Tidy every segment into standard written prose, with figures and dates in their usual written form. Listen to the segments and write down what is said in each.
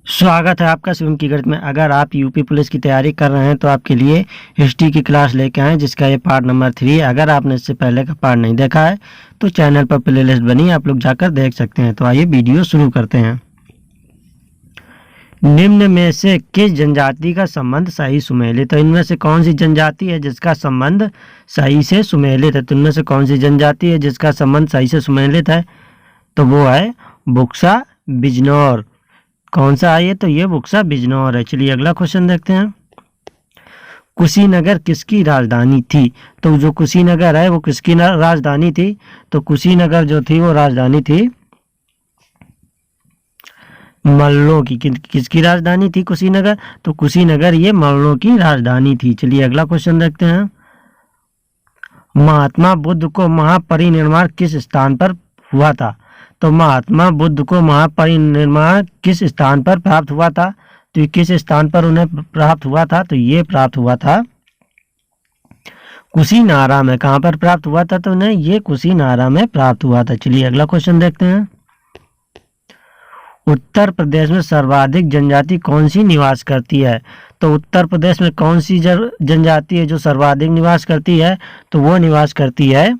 स्वागत है आपका शिवम की गणित में। अगर आप यूपी पुलिस की तैयारी कर रहे हैं तो आपके लिए हिस्ट्री की क्लास लेके आए जिसका ये पार्ट नंबर 3 है। अगर आपने इससे पहले का पार्ट नहीं देखा है तो चैनल पर प्लेलिस्ट बनी है, आप लोग जाकर देख सकते हैं। तो आइए वीडियो शुरू करते हैं। निम्न में से किस जनजाति का संबंध सही सुमेलित है? इनमें से कौन सी जनजाति है जिसका संबंध सही से सुमेलित है? तो इनमें से कौन सी जनजाति है जिसका संबंध सही से सुमेलित है? तो वो है बुक्सा बिजनौर। कौन सा है ये? तो ये बुक्सा बिजनौर है। चलिए अगला क्वेश्चन देखते हैं। कुशीनगर किसकी राजधानी थी? तो जो कुशीनगर है वो किसकी राजधानी थी? तो कुशीनगर जो थी वो राजधानी थी मल्लों की। किसकी राजधानी थी कुशीनगर? तो कुशीनगर ये मल्लों की राजधानी थी। चलिए अगला क्वेश्चन देखते हैं। महात्मा बुद्ध को महापरिनिर्वाण किस स्थान पर हुआ था? तो महात्मा बुद्ध को महापरिनिर्वाण किस स्थान पर प्राप्त हुआ था? तो ये किस स्थान पर उन्हें प्राप्त हुआ था? तो ये प्राप्त हुआ था कुशीनारा में। कहाँ पर प्राप्त हुआ था? तो उन्हें ये कुशीनारा में प्राप्त हुआ था। चलिए अगला क्वेश्चन देखते हैं। उत्तर प्रदेश में सर्वाधिक जनजाति कौन सी निवास करती है? तो उत्तर प्रदेश में कौन सी जनजाति है जो सर्वाधिक निवास करती है? तो वो निवास करती है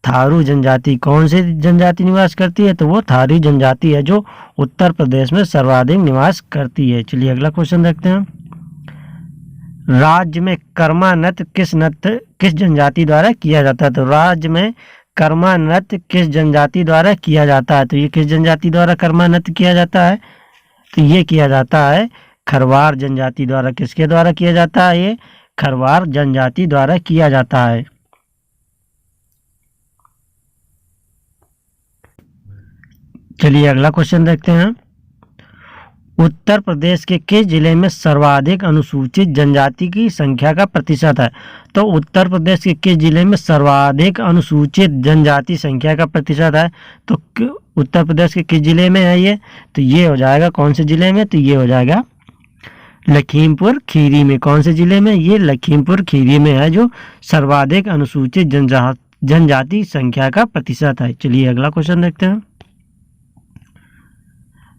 थारू जनजाति। कौन सी जनजाति निवास करती है? तो वो थारू जनजाति है जो उत्तर प्रदेश में सर्वाधिक निवास करती है। चलिए अगला क्वेश्चन देखते हैं। राज्य में कर्मा नृत्य किस जनजाति द्वारा किया जाता है? तो राज्य में कर्मा नृत्य किस जनजाति द्वारा किया जाता है? तो ये किस जनजाति द्वारा कर्मा नृत्य किया जाता है? तो ये किया जाता है खरवार जनजाति द्वारा। किसके द्वारा किया जाता है? ये खरवार जनजाति द्वारा किया जाता है। चलिए अगला क्वेश्चन देखते हैं। उत्तर प्रदेश के किस जिले में सर्वाधिक अनुसूचित जनजाति की संख्या का प्रतिशत है? तो उत्तर प्रदेश के किस जिले में सर्वाधिक अनुसूचित जनजाति संख्या का प्रतिशत है? तो उत्तर प्रदेश के किस जिले में है ये? तो ये हो जाएगा कौन से जिले में? तो ये हो जाएगा लखीमपुर खीरी में। कौन से जिले में? ये लखीमपुर खीरी में है जो सर्वाधिक अनुसूचित जनजाति संख्या का प्रतिशत है। चलिए अगला क्वेश्चन देखते हैं।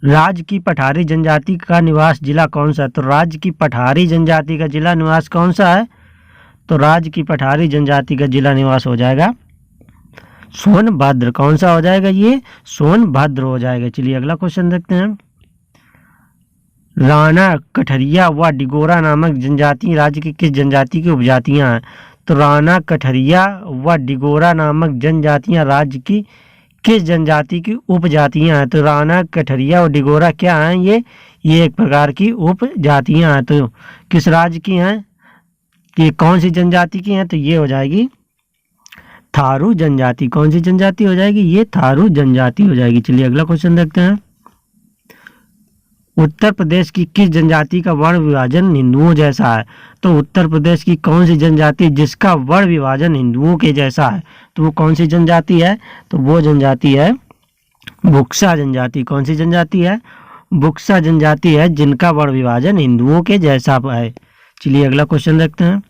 राज्य की पठारी जनजाति का निवास जिला कौन सा है? तो राज्य की पठारी जनजाति का जिला निवास कौन सा है? तो राज्य की पठारी जनजाति का जिला निवास हो जाएगा सोनभद्र। कौन सा हो जाएगा? ये सोनभद्र हो जाएगा। चलिए अगला क्वेश्चन देखते हैं। राणा कठरिया व डिगोरा नामक जनजाति राज्य की किस जनजाति की उपजातियां हैं? तो राणा कठरिया व डिगोरा नामक जनजातियां राज्य की किस जनजाति की उपजातियां हैं? तो राणा कठरिया और डिगोरा क्या हैं? ये एक प्रकार की उपजातियां हैं। तो किस राज्य की हैं? ये कौन सी जनजाति की हैं? तो ये हो जाएगी थारू जनजाति। कौन सी जनजाति हो जाएगी? ये थारू जनजाति हो जाएगी। चलिए अगला क्वेश्चन देखते हैं। उत्तर प्रदेश की किस जनजाति का वर्ण विभाजन हिंदुओं जैसा है? तो उत्तर प्रदेश की कौन सी जनजाति जिसका वर्ण विभाजन हिंदुओं के जैसा है? तो वो कौन सी जनजाति है? तो वो जनजाति है बुक्सा जनजाति। कौन सी जनजाति है? बुक्सा जनजाति है जिनका वर्ण विभाजन हिंदुओं के जैसा है। चलिए अगला क्वेश्चन देखते हैं।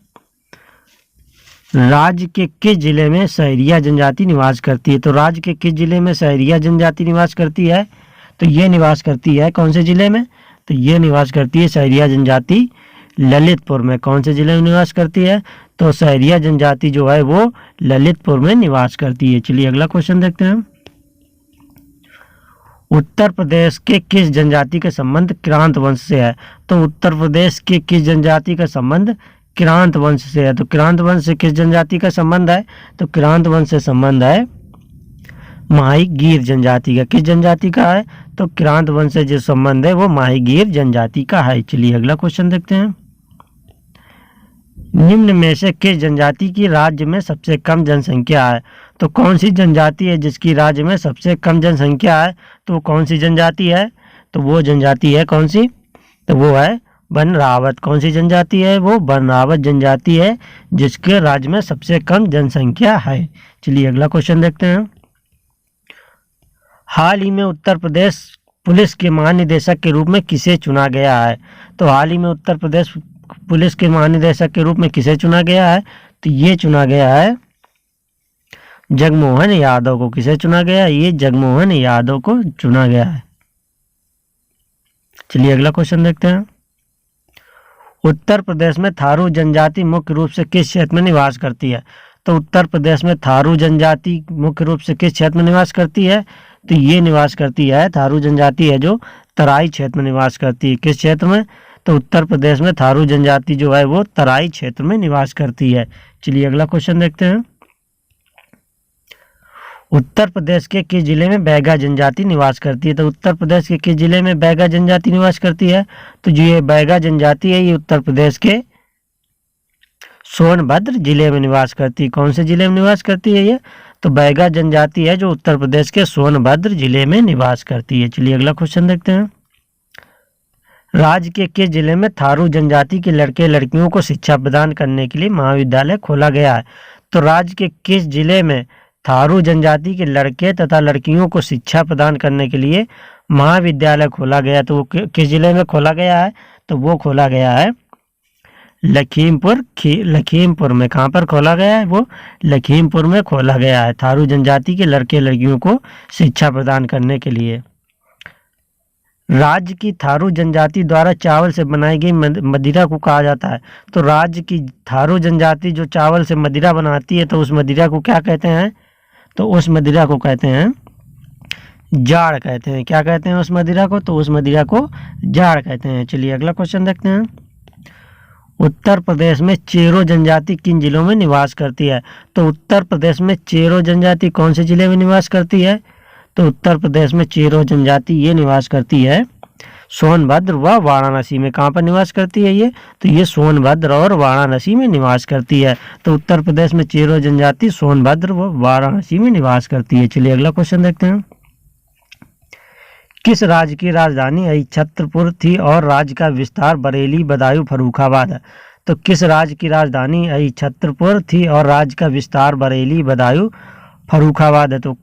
राज्य के किस जिले में सहरिया जनजाति निवास करती है? तो राज्य के किस जिले में सहरिया जनजाति निवास करती है? तो ये निवास करती है कौन से जिले में? तो ये निवास करती है सहरिया जनजाति ललितपुर में। कौन से जिले में निवास करती है? तो सहरिया जनजाति जो है वो ललितपुर में निवास करती है। चलिए अगला क्वेश्चन देखते हैं। उत्तर प्रदेश के किस जनजाति का संबंध किरांत वंश से है? तो उत्तर प्रदेश के किस जनजाति का संबंध किरांत वंश से है? तो किरांत वंश से किस जनजाति का संबंध है? तो किरांत वंश से संबंध है माहीगीर जनजाति का। किस जनजाति का है? तो किरांत वंश से जो संबंध है वो माहीगीर जनजाति का है। चलिए अगला क्वेश्चन देखते हैं। निम्न में से किस जनजाति की राज्य में सबसे कम जनसंख्या है? तो कौन सी जनजाति है जिसकी राज्य में सबसे कम जनसंख्या है? तो कौन सी जनजाति है? तो वो जनजाति है कौन सी? तो वो है बनरावत। कौन सी जनजाति है? वो बनरावत जनजाति है जिसके राज्य में सबसे कम जनसंख्या है। चलिए अगला क्वेश्चन देखते हैं। हाल ही में उत्तर प्रदेश पुलिस के महानिदेशक के रूप में किसे चुना गया है? तो हाल ही में उत्तर प्रदेश पुलिस के महानिदेशक के रूप में किसे चुना गया है? तो ये चुना गया है जगमोहन यादव को। किसे चुना गया? ये जगमोहन यादव को चुना गया है। चलिए अगला क्वेश्चन देखते हैं। उत्तर प्रदेश में थारू जनजाति मुख्य रूप से किस क्षेत्र में निवास करती है? तो उत्तर प्रदेश में थारू जनजाति मुख्य रूप से किस क्षेत्र में निवास करती है? तो ये निवास करती है, थारू जनजाति है जो तराई क्षेत्र में निवास करती है। किस क्षेत्र में? तो उत्तर प्रदेश में थारू जनजाति जो है वो तराई क्षेत्र में निवास करती है। चलिए अगला क्वेश्चन देखते हैं। उत्तर प्रदेश के किस जिले में बैगा जनजाति निवास करती है? तो उत्तर प्रदेश के किस जिले में बैगा जनजाति निवास करती है? तो जो ये बैगा जनजाति है ये उत्तर प्रदेश के सोनभद्र जिले में निवास करती है। कौन से जिले में निवास करती है ये? तो बैगा जनजाति है जो उत्तर प्रदेश के सोनभद्र जिले में निवास करती है। चलिए अगला क्वेश्चन देखते हैं। राज्य के किस जिले में थारू जनजाति के लड़के लड़कियों को शिक्षा प्रदान करने के लिए महाविद्यालय खोला गया है? तो राज्य के किस जिले में थारू जनजाति के लड़के तथा लड़कियों को शिक्षा प्रदान करने के लिए महाविद्यालय खोला गया? तो वो किस जिले में खोला गया है? तो वो खोला गया है लखीमपुर में। कहाँ पर खोला गया है? वो लखीमपुर में खोला गया है, थारू जनजाति के लड़के लड़कियों को शिक्षा प्रदान करने के लिए। राज्य की थारू जनजाति द्वारा चावल से बनाई गई मदिरा को कहा जाता है? तो राज्य की थारू जनजाति जो चावल से मदिरा बनाती है तो उस मदिरा को क्या कहते हैं? तो उस मदिरा को कहते हैं जाड़ कहते हैं। क्या कहते हैं उस मदिरा को? तो उस मदिरा को जाड़ कहते हैं। चलिए अगला क्वेश्चन देखते हैं। उत्तर प्रदेश में चेरो जनजाति किन जिलों में निवास करती है? तो उत्तर प्रदेश में चेरो जनजाति कौन से जिले में निवास करती है? तो उत्तर प्रदेश में चेरो जनजाति ये निवास करती है सोनभद्र व वाराणसी में। कहाँ पर निवास करती है ये? तो ये सोनभद्र और वाराणसी में निवास करती है। तो उत्तर प्रदेश में चेरो जनजाति सोनभद्र व वाराणसी में निवास करती है। चलिए अगला क्वेश्चन देखते हैं। किस राज्य की राजधानी छत्रपुर थी और राज्य का विस्तार बरेली, बदायूं, फर्रुखाबाद है? तो किस राज्य की राजधानी छत्रपुर थी और राज्य का विस्तार बरेली, बदायूं, फर्रुखाबाद है? तो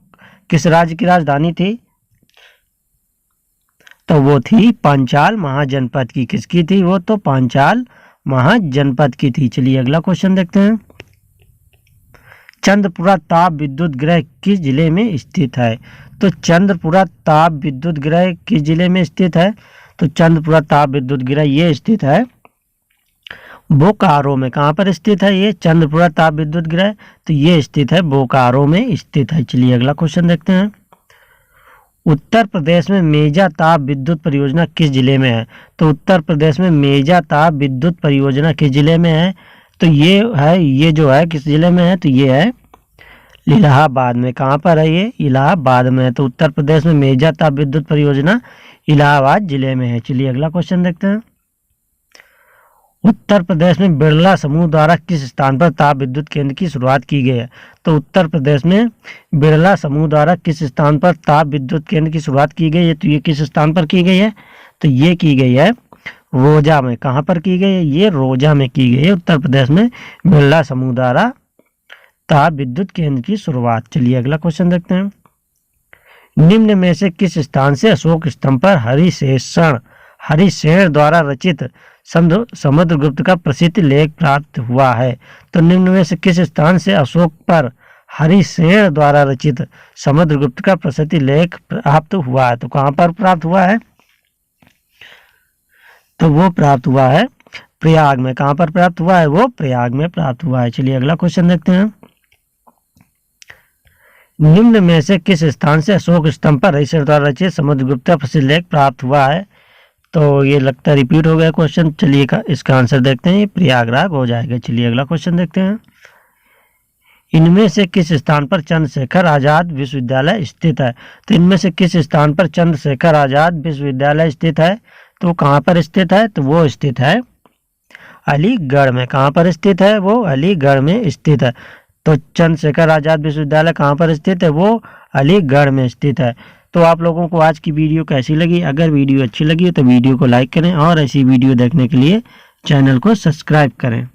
किस राज्य की राजधानी थी? तो वो थी पांचाल महाजनपद की। किसकी थी वो? तो पांचाल महाजनपद की थी। चलिए अगला क्वेश्चन देखते हैं। चंद्रपुरा ताप विद्युत गृह किस जिले में स्थित है? तो चंद्रपुरा ताप विद्युत गृह किस जिले में स्थित है? तो चंद्रपुरा ताप विद्युत गृह ये स्थित है बोकारो में। कहाँ पर स्थित है ये चंद्रपुरा ताप विद्युत गृह? तो ये स्थित है बोकारो में स्थित है। चलिए अगला क्वेश्चन देखते हैं। उत्तर प्रदेश में मेजा ताप विद्युत परियोजना किस जिले में है? तो उत्तर प्रदेश में मेजा ताप विद्युत परियोजना किस जिले में है? तो ये जो है किस जिले में है? तो ये है इलाहाबाद में। कहाँ पर है ये? इलाहाबाद में है। तो उत्तर प्रदेश में मेजा ताप विद्युत परियोजना इलाहाबाद जिले में है। चलिए अगला क्वेश्चन देखते हैं। उत्तर प्रदेश में बिरला समूह द्वारा किस स्थान पर ताप विद्युत केंद्र की शुरुआत की गई है? तो उत्तर प्रदेश में बिरला समूह द्वारा किस स्थान पर ताप विद्युत केंद्र की शुरुआत की गई है? तो ये किस स्थान पर की गई है? तो ये की गई है रोजा में। कहाँ पर की गई है? ये रोजा में की गई है उत्तर प्रदेश में बिरला समूह द्वारा ताप विद्युत केंद्र की शुरुआत। चलिए अगला क्वेश्चन देखते हैं। निम्न में से किस स्थान से अशोक स्तंभ पर हरिसेन द्वारा रचित समुद्रगुप्त का प्रसिद्ध लेख प्राप्त हुआ है? तो निम्न में से किस स्थान से अशोक पर हरिसेन द्वारा रचित समुद्रगुप्त का प्रसिद्ध लेख प्राप्त हुआ है? तो कहाँ पर प्राप्त हुआ है? तो वो प्राप्त हुआ है प्रयाग में। कहाँ पर प्राप्त हुआ है? वो प्रयाग में प्राप्त हुआ है। चलिए अगला क्वेश्चन देखते हैं। निम्न में से किस स्थान से अशोक स्तंभ पर हरिसेन द्वारा रचित समुद्रगुप्त का प्रसिद्ध लेख प्राप्त हुआ है? तो ये लगता है रिपीट हो गया क्वेश्चन। चलिए इसका आंसर देखते हैं, ये प्रयागराज हो जाएगा। चलिए अगला क्वेश्चन देखते हैं। इनमें से किस स्थान पर चंद्रशेखर आजाद विश्वविद्यालय स्थित है? तो इनमें से किस स्थान पर चंद्रशेखर आजाद विश्वविद्यालय स्थित है? तो कहाँ पर स्थित है? तो वो स्थित है अलीगढ़ में। कहाँ पर स्थित है? वो अलीगढ़ में स्थित है। तो चंद्रशेखर आजाद विश्वविद्यालय कहाँ पर स्थित है? वो अलीगढ़ में स्थित है। तो आप लोगों को आज की वीडियो कैसी लगी? अगर वीडियो अच्छी लगी तो वीडियो को लाइक करें और ऐसी वीडियो देखने के लिए चैनल को सब्सक्राइब करें।